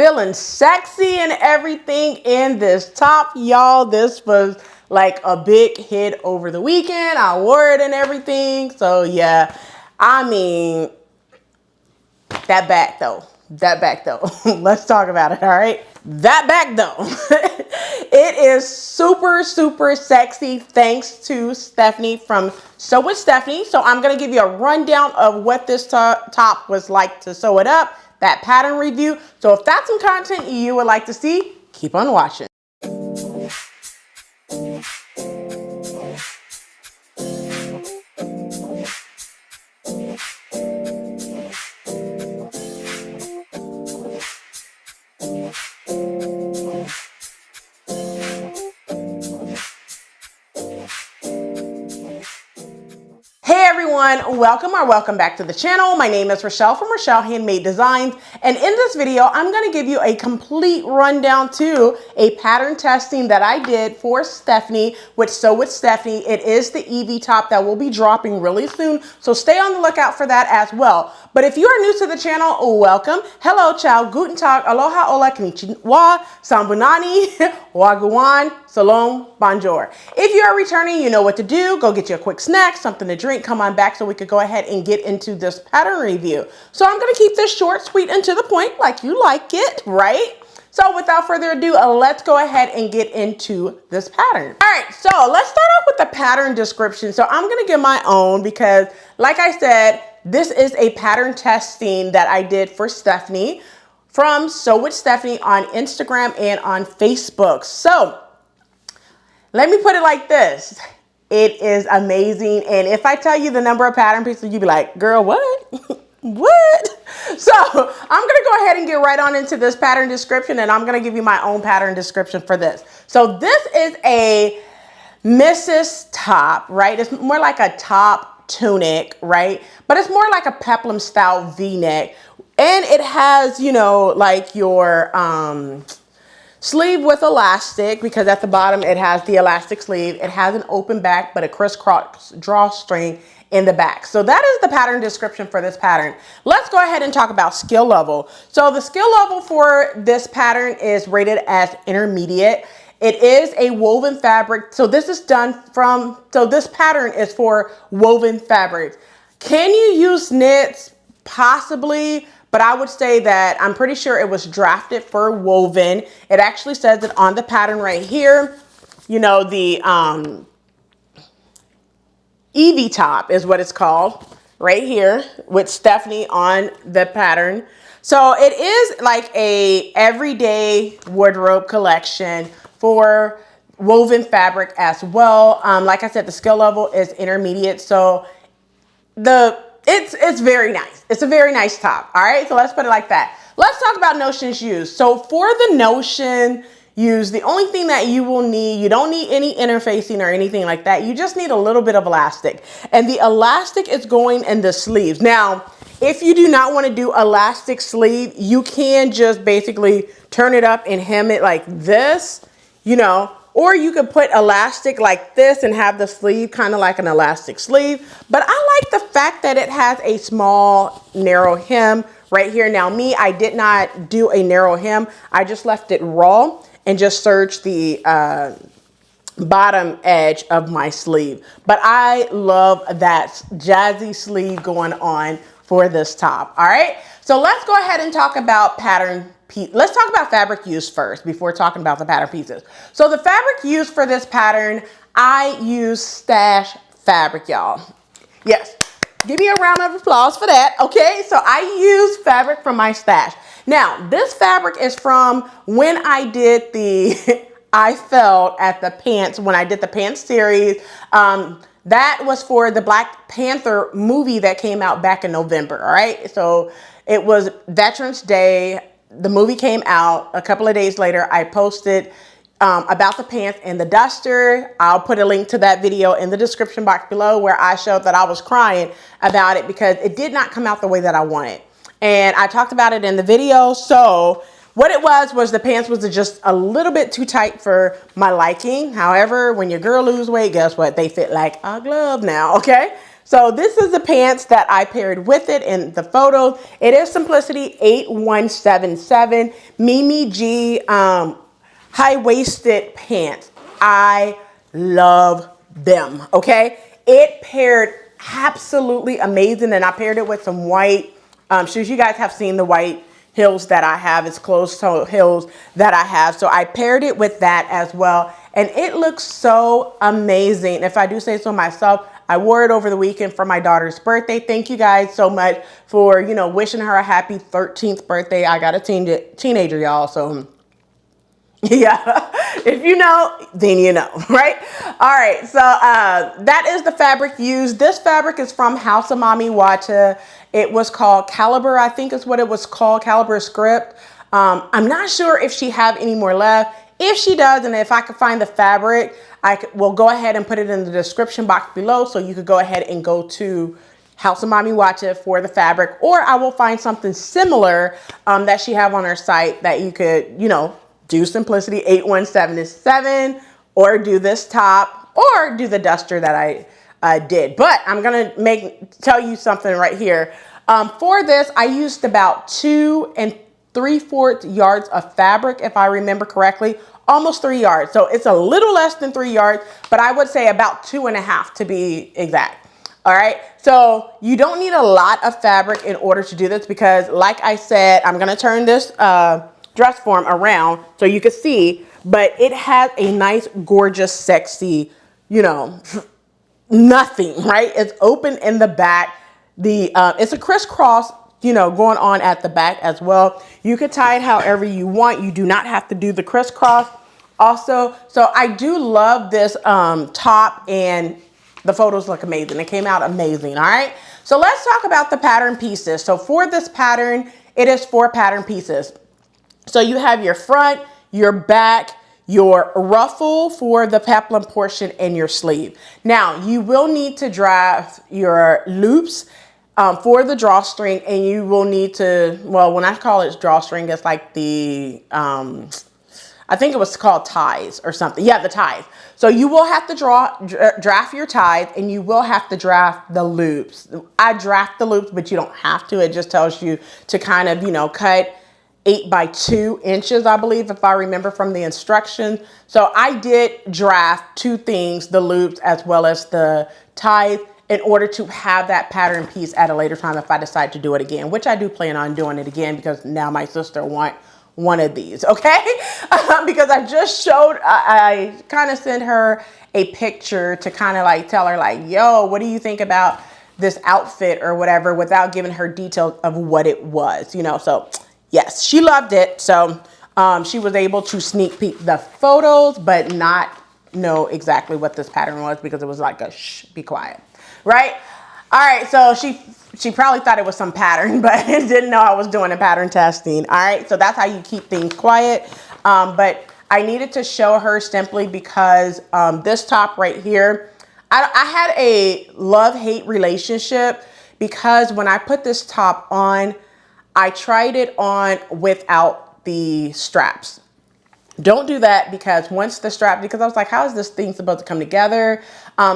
Feeling sexy and everything in this top, y'all. This was like a big hit over the weekend. I wore it and everything. So yeah, I mean, that back though. Let's talk about it, all right? That back though. It is super, super sexy thanks to Stephanie from Sew with Stephanie. So I'm gonna give you a rundown of what this top was like to sew it up, that pattern review. So if that's some content you would like to see, keep on watching. Hey everyone, welcome back to the channel. My name is Rochelle from Rochelle.Handmade.Designs, and in this video I'm going to give you a complete rundown to a pattern testing that I did for Stephanie with Sew with Stephanie. It is the Evie top that will be dropping really soon, so stay on the lookout for that as well. But if you are new to the channel, welcome. Hello, ciao, guten tag, aloha, hola, konnichiwa, sambunani, wagwan, salom, bonjour. If you are returning, you know what to do. Go get you a quick snack, something to drink, come on back so we could go ahead and get into this pattern review. So I'm going to keep this short, sweet, and to the point like you like it, right? So without further ado, let's go ahead and get into this pattern. All right, so let's start off with the pattern description. So I'm going to give my own because, like I said, this is a pattern testing that I did for Stephanie from Sew with Stephanie on Instagram and on Facebook. So let me put it like this. It is amazing. And if I tell you the number of pattern pieces, you'd be like, girl, what? What? So I'm going to go ahead and get right on into this pattern description, and I'm going to give you my own pattern description for this. So this is a Mrs. top, right? It's more like a top tunic, right? But it's more like a peplum style V-neck. And it has, you know, like your sleeve with elastic, because at the bottom it has the elastic sleeve. It has an open back, but a crisscross drawstring in the back. So that is the pattern description for this pattern. Let's go ahead and talk about skill level. So the skill level for this pattern is rated as intermediate. It is a woven fabric. So this is done from, so this pattern is for woven fabrics. Can you use knits? Possibly. But I would say that I'm pretty sure it was drafted for woven. It actually says it on the pattern right here. You know, the Evie top is what it's called right here with Stephanie on the pattern. So it is like a everyday wardrobe collection for woven fabric as well. Like I said, the skill level is intermediate. So it's very nice. It's a very nice top. All right, so let's put it like that. Let's talk about notions used. So for the notion used, the only thing that you will need, you don't need any interfacing or anything like that. You just need a little bit of elastic. And the elastic is going in the sleeves. Now, if you do not want to do elastic sleeve, you can just basically turn it up and hem it like this, you know, or you could put elastic like this and have the sleeve kind of like an elastic sleeve. But I like the fact that it has a small narrow hem right here. Now me, I did not do a narrow hem. I just left it raw and just serged the bottom edge of my sleeve. But I love that jazzy sleeve going on for this top. All right, so let's go ahead and talk about pattern. Let's talk about fabric used first before talking about the pattern pieces. So the fabric used for this pattern, I use stash fabric, y'all. Yes, give me a round of applause for that. Okay, so I use fabric from my stash. Now, this fabric is from when I did the, I felt at the pants, when I did the pants series. That was for the Black Panther movie that came out back in November, all right? So it was Veterans Day. The movie came out a couple of days later. I posted about the pants and the duster. I'll put a link to that video in the description box below where I showed that I was crying about it because it did not come out the way that I wanted. And I talked about it in the video. So what it was the pants was just a little bit too tight for my liking. However, when your girl lose weight, guess what? They fit like a glove now, okay? So this is the pants that I paired with it in the photos. It is Simplicity 8177 Mimi G high-waisted pants. I love them, okay? It paired absolutely amazing, and I paired it with some white shoes. You guys have seen the white heels that I have. It's closed-toe heels that I have. So I paired it with that as well, and it looks so amazing. If I do say so myself, I wore it over the weekend for my daughter's birthday. Thank you guys so much for, you know, wishing her a happy 13th birthday. I got a teenager, y'all, so yeah, if you know, then you know, right? All right, so that is the fabric used. This fabric is from House of Mommy Wata. It was called Caliber, I think is what it was called, Caliber Script. I'm not sure if she have any more left. If she does, and if I can find the fabric, will go ahead and put it in the description box below, so you could go ahead and go to House of Mommy Wata for the fabric, or I will find something similar that she have on her site that you could, you know, do Simplicity 8177, or do this top, or do the duster that I did. But I'm gonna tell you something right here. For this, I used about 2 3/4 yards of fabric, if I remember correctly, almost 3 yards. So it's a little less than 3 yards, but I would say about 2.5 to be exact. All right, so you don't need a lot of fabric in order to do this, because like I said, I'm gonna turn this dress form around so you can see, but it has a nice, gorgeous, sexy, you know, nothing, right? It's open in the back. It's a crisscross, you know, going on at the back as well. You could tie it however you want. You do not have to do the crisscross also. So I do love this top, and the photos look amazing. It came out amazing. All right, so let's talk about the pattern pieces. So for this pattern, it is 4 pattern pieces. So you have your front, your back, your ruffle for the peplum portion, and your sleeve. Now you will need to draft your loops for the drawstring, and you will need to, well, when I call it drawstring, it's like the, I think it was called ties or something. Yeah, the ties. So you will have to draft your ties, and you will have to draft the loops. I draft the loops, but you don't have to. It just tells you to kind of, you know, cut 8 by 2 inches, I believe, if I remember from the instructions. So I did draft 2 things, the loops as well as the ties, in order to have that pattern piece at a later time if I decide to do it again, which I do plan on doing it again, because now my sister wants one of these, okay? Because I just showed, I kind of sent her a picture to kind of like tell her like, yo, what do you think about this outfit or whatever, without giving her details of what it was, you know? So yes, she loved it. So she was able to sneak peek the photos, but not know exactly what this pattern was, because it was like a shh, be quiet, right? All right, so she probably thought it was some pattern, but didn't know I was doing a pattern testing. All right, so that's how you keep things quiet. But I needed to show her simply because this top right here, I had a love-hate relationship, because when I put this top on, I tried it on without the straps. Don't do that, because once the strap, because I was like, how is this thing supposed to come together?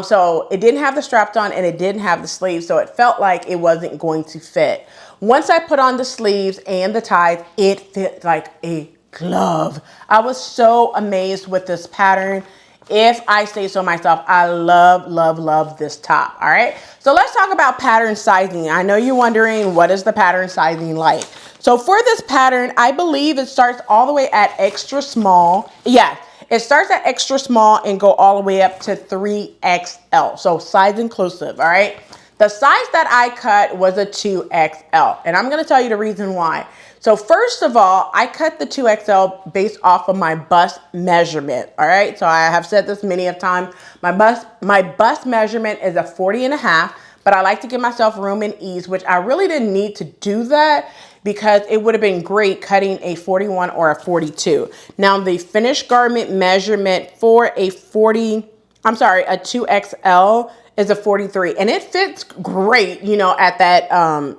So it didn't have the straps on, and it didn't have the sleeves, so it felt like it wasn't going to fit. Once I put on the sleeves and the ties, it fit like a glove. I was so amazed with this pattern. If I say so myself, I love, love, love this top. All right, so let's talk about pattern sizing. I know you're wondering, what is the pattern sizing like? So for this pattern, I believe it starts all the way at extra small. Yeah, it starts at extra small and go all the way up to 3XL. So size inclusive, all right? The size that I cut was a 2XL, and I'm gonna tell you the reason why. So first of all, I cut the 2XL based off of my bust measurement, all right? So I have said this many of times. My bust measurement is a 40.5, but I like to give myself room and ease, which I really didn't need to do that, because it would have been great cutting a 41 or a 42. Now the finished garment measurement for a 2XL is a 43, and it fits great, you know, at that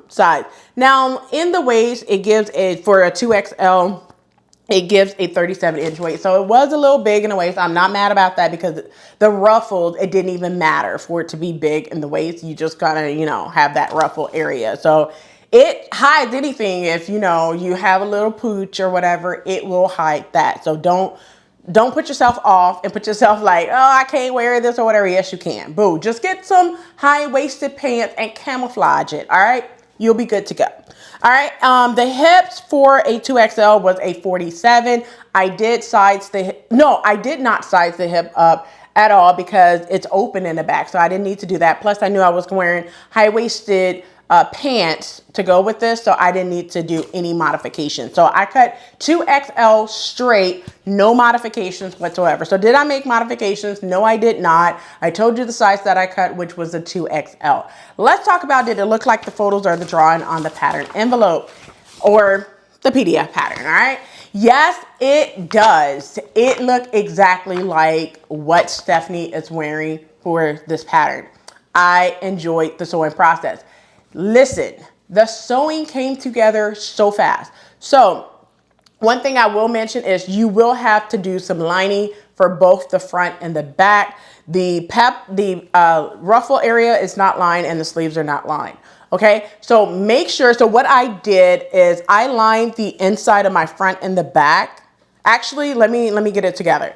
size. Now in the waist, it gives for a 2XL, it gives a 37-inch waist. So it was a little big in the waist. I'm not mad about that because the ruffles, it didn't even matter for it to be big in the waist. You just gotta, you know, have that ruffle area. So it hides anything. If, you know, you have a little pooch or whatever, it will hide that. So don't put yourself off and put yourself like, oh, I can't wear this or whatever. Yes, you can. Boo. Just get some high-waisted pants and camouflage it. All right. You'll be good to go. All right. The hips for a 2XL was a 47. I did not size the hip up at all because it's open in the back. So I didn't need to do that. Plus I knew I was wearing high-waisted pants to go with this, so I didn't need to do any modifications. So I cut 2XL straight, no modifications whatsoever. So did I make modifications? No, I did not. I told you the size that I cut, which was a 2XL. Let's talk about, did it look like the photos or the drawing on the pattern envelope or the PDF pattern? All right. Yes, it does. It looked exactly like what Stephanie is wearing for this pattern. I enjoyed the sewing process. Listen, the sewing came together so fast. So one thing I will mention is you will have to do some lining for both the front and the back. The ruffle area is not lined and the sleeves are not lined. Okay, so make sure. So what I did is I lined the inside of my front and the back. Actually, let me get it together.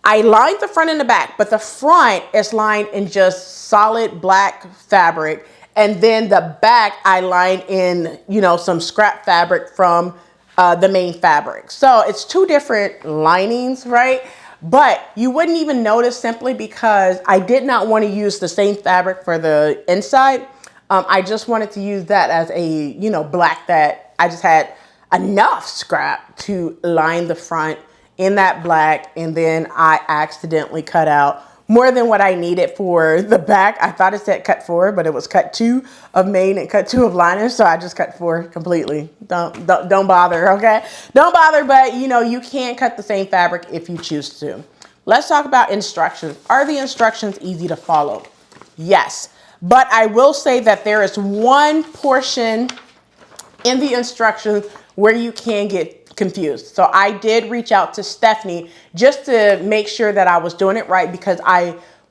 I lined the front and the back, but the front is lined in just solid black fabric. And then the back, I lined in, you know, some scrap fabric from the main fabric. So it's two different linings, right? But you wouldn't even notice simply because I did not want to use the same fabric for the inside. I just wanted to use that as a, you know, black that I just had enough scrap to line the front in that black. And then I accidentally cut out more than what I needed for the back. I thought it said cut 4, but it was cut 2 of main and cut 2 of liner. So I just cut 4 completely. Don't bother, okay? Don't bother, but you know, you can cut the same fabric if you choose to. Let's talk about instructions. Are the instructions easy to follow? Yes, but I will say that there is one portion in the instructions where you can get confused. So I did reach out to Stephanie just to make sure that I was doing it right, because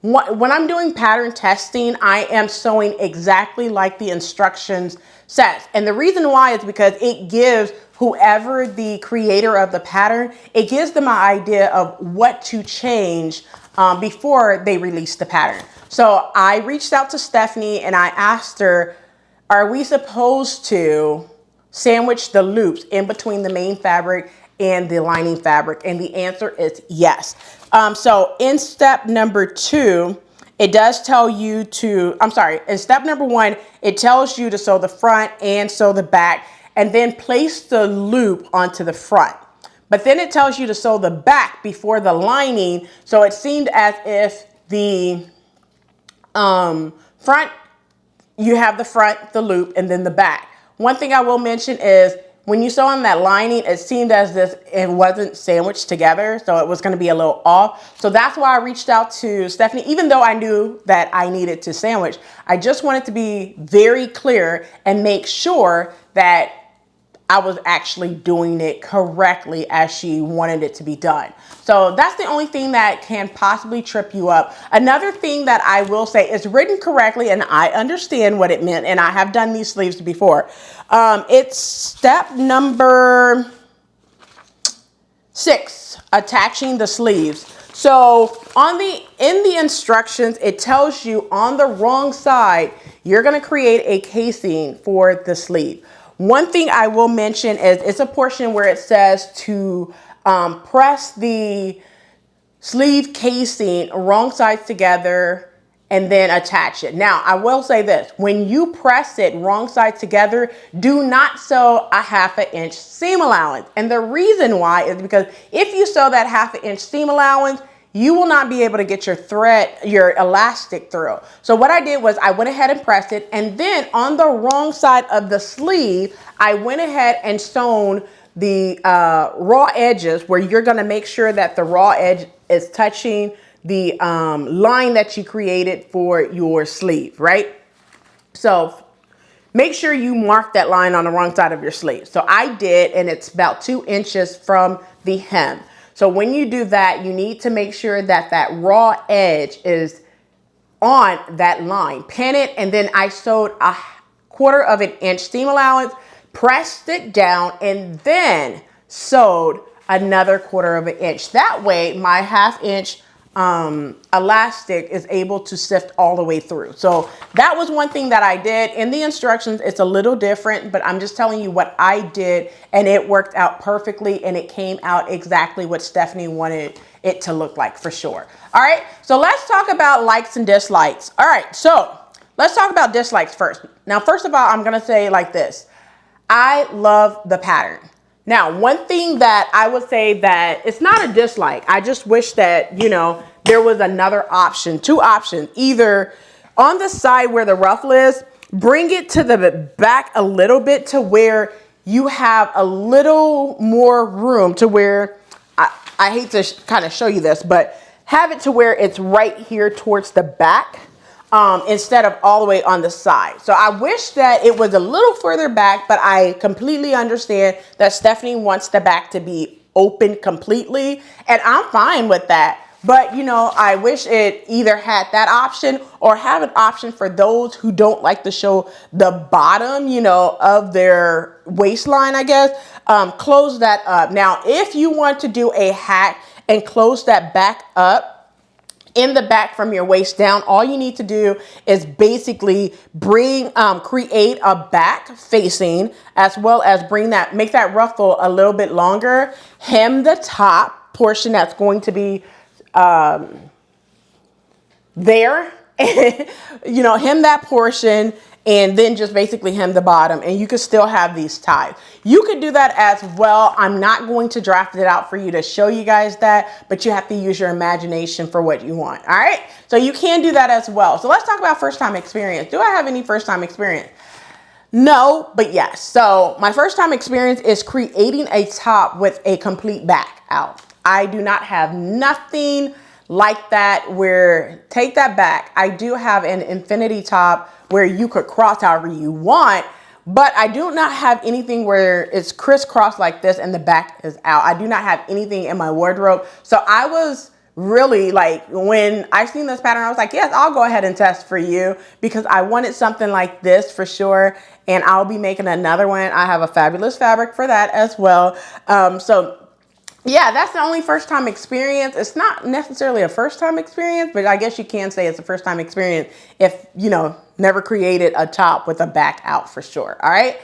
when I'm doing pattern testing, I am sewing exactly like the instructions says. And the reason why is because it gives whoever the creator of the pattern, it gives them an idea of what to change before they release the pattern. So I reached out to Stephanie and I asked her, are we supposed to sandwich the loops in between the main fabric and the lining fabric? And the answer is yes. So in step number 2, it does tell you to, in step number 1, it tells you to sew the front and sew the back and then place the loop onto the front. But then it tells you to sew the back before the lining. So it seemed as if the front, you have the front, the loop, and then the back. One thing I will mention is when you sew on that lining, it seemed as if it wasn't sandwiched together. So it was going to be a little off. So that's why I reached out to Stephanie, even though I knew that I needed to sandwich. I just wanted to be very clear and make sure that I was actually doing it correctly as she wanted it to be done. So that's the only thing that can possibly trip you up. Another thing that I will say is written correctly, and I understand what it meant, and I have done these sleeves before. It's step number 6, attaching the sleeves. So in the instructions, it tells you on the wrong side, you're gonna create a casing for the sleeve. One thing I will mention is it's a portion where it says to press the sleeve casing wrong sides together and then attach it. Now, I will say this, when you press it wrong sides together, do not sew a 1/2 inch seam allowance. And the reason why is because if you sew that 1/2 inch seam allowance, you will not be able to get your elastic through. So what I did was I went ahead and pressed it, and then on the wrong side of the sleeve, I went ahead and sewn the raw edges where you're gonna make sure that the raw edge is touching the line that you created for your sleeve, right? So make sure you mark that line on the wrong side of your sleeve. So I did, and it's about 2 inches from the hem. So when you do that, you need to make sure that that raw edge is on that line. Pin it, and then I sewed a 1/4 of an inch seam allowance, pressed it down, and then sewed another 1/4 of an inch. That way my 1/2 inch elastic is able to sift all the way through. So that was one thing that I did. In the instructions, it's a little different, but I'm just telling you what I did, and it worked out perfectly, and it came out exactly what Stephanie wanted it to look like, for sure. All right, so let's talk about likes and dislikes. All right, so let's talk about dislikes first. Now, first of all, I'm gonna say like this. I love the pattern. Now, one thing that I would say that it's not a dislike. I just wish that, you know, there was another option, 2 options. Either on the side where the ruffle is, bring it to the back a little bit to where you have a little more room to where, I hate to kind of show you this, but have it to where it's right here towards the back. Instead of all the way on the side. So I wish that it was a little further back, but I completely understand that Stephanie wants the back to be open completely, and I'm fine with that. But, you know, I wish it either had that option or have an option for those who don't like to show the bottom, you know, of their waistline, I guess. Close that up. Now, if you want to do a hat and close that back up, in the back from your waist down, all you need to do is basically create a back facing, as well as make that ruffle a little bit longer, hem the top portion that's going to be there, you know, hem that portion, and then just basically hem the bottom, and you can still have these ties. You could do that as well. I'm not going to draft it out for you to show you guys that, but you have to use your imagination for what you want. All right, so you can do that as well. So let's talk about first time experience. Do I have any first time experience? No, but yes. So my first time experience is creating a top with a complete back out. I do not have nothing like that where, take that back, I do have an infinity top where you could cross however you want, but I do not have anything where it's crisscross like this and the back is out. I do not have anything in my wardrobe. So I was really like, when I seen this pattern, I was like, yes, I'll go ahead and test for you, because I wanted something like this for sure. And I'll be making another one. I have a fabulous fabric for that as well. So yeah, that's the only first time experience. It's not necessarily a first time experience, but I guess you can say it's a first time experience if, you know, never created a top with a back out, for sure. All right.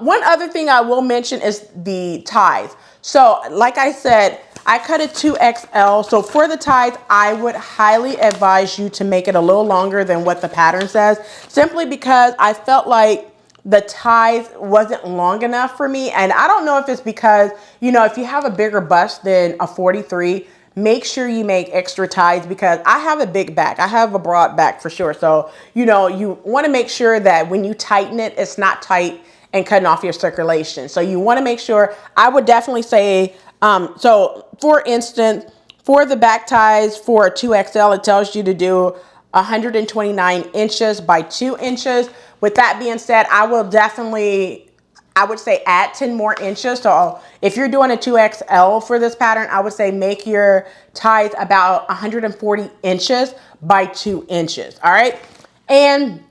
One other thing I will mention is the ties. So like I said, I cut it 2XL. So for the ties, I would highly advise you to make it a little longer than what the pattern says, simply because I felt like the ties wasn't long enough for me. And I don't know if it's because, you know, if you have a bigger bust than a 43, make sure you make extra ties, because I have a big back. I have a broad back for sure. So, you know, you want to make sure that when you tighten it, it's not tight and cutting off your circulation. So you want to make sure, I would definitely say, so for instance, for the back ties for a 2XL, it tells you to do 129 inches by 2 inches. With that being said, I would say add 10 more inches. So if you're doing a 2XL for this pattern, I would say make your ties about 140 inches by 2 inches. All right. And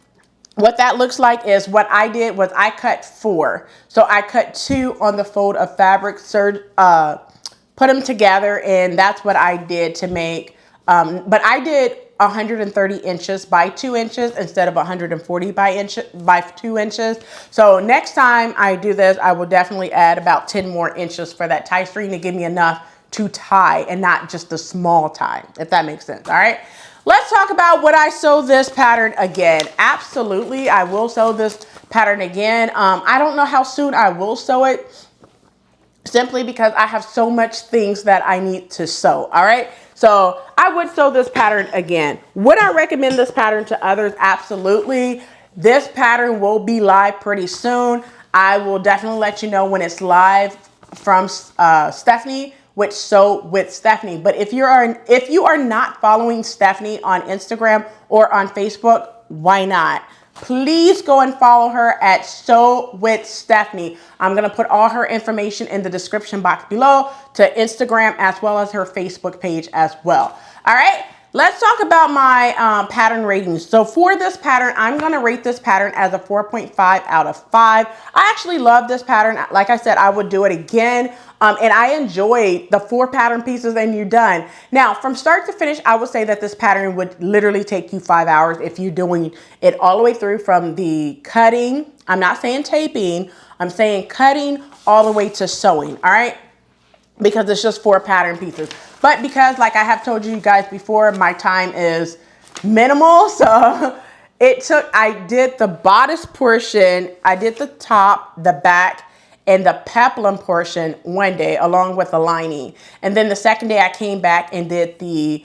what that looks like is, what I did was I cut 4. So I cut 2 on the fold of fabric, put them together, and that's what I did to make, but I did 130 inches by 2 inches instead of 140 by 2 inches. So next time I do this, I will definitely add about 10 more inches for that tie string to give me enough to tie, and not just a small tie, if that makes sense. All right. Let's talk about would I sew this pattern again. Absolutely, I will sew this pattern again. I don't know how soon I will sew it, simply because I have so much things that I need to sew. All right. So I would sew this pattern again. Would I recommend this pattern to others? Absolutely. This pattern will be live pretty soon. I will definitely let you know when it's live from Stephanie, which Sew with Stephanie. But if you are not following Stephanie on Instagram or on Facebook, why not? please go and follow her at Sew with Stephanie. I'm going to put all her information in the description box below, to Instagram as well as her Facebook page as well. All right. Let's talk about my pattern ratings. So for this pattern, I'm going to rate this pattern as a 4.5 out of 5. I actually love this pattern. Like I said, I would do it again. And I enjoyed the 4 pattern pieces and you're done. Now, from start to finish, I would say that this pattern would literally take you 5 hours if you're doing it all the way through, from the cutting. I'm not saying taping. I'm saying cutting all the way to sewing. All right. Because it's just 4 pattern pieces. But because, like I have told you guys before, my time is minimal. So I did the bodice portion, I did the top, the back, and the peplum portion one day along with the lining. And then the second day I came back and did the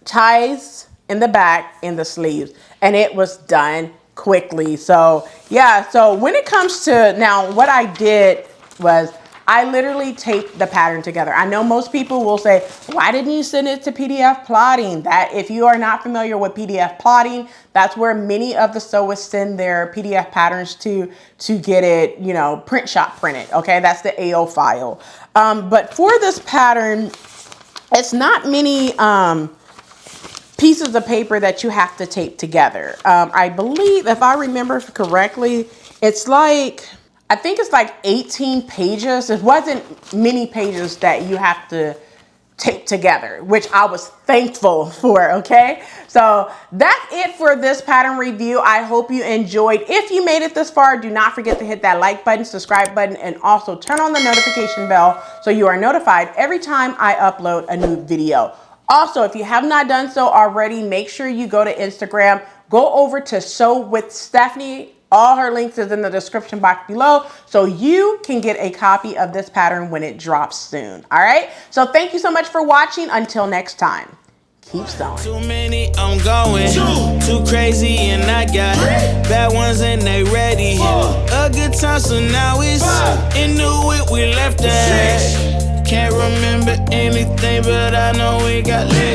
ties in the back and the sleeves. And it was done quickly. So yeah, so when it comes to, now what I did was, I literally taped the pattern together. I know most people will say, why didn't you send it to PDF plotting? That, if you are not familiar with PDF plotting, that's where many of the sewists send their PDF patterns to get it, you know, print shop printed. Okay, that's the AO file. But for this pattern, it's not many pieces of paper that you have to tape together. I believe, if I remember correctly, it's like, I think it's like 18 pages. It wasn't many pages that you have to tape together, which I was thankful for, okay? So that's it for this pattern review. I hope you enjoyed. If you made it this far, do not forget to hit that like button, subscribe button, and also turn on the notification bell so you are notified every time I upload a new video. Also, if you have not done so already, make sure you go to Instagram, go over to Sew with Stephanie. All her links is in the description box below, so you can get a copy of this pattern when it drops soon. All right. So thank you so much for watching. Until next time, keep sewing. Too many, I'm going. Too crazy, and I got bad ones and they ready. A good time, so now it's into it. We left that. Can't remember anything, but I know we got lit.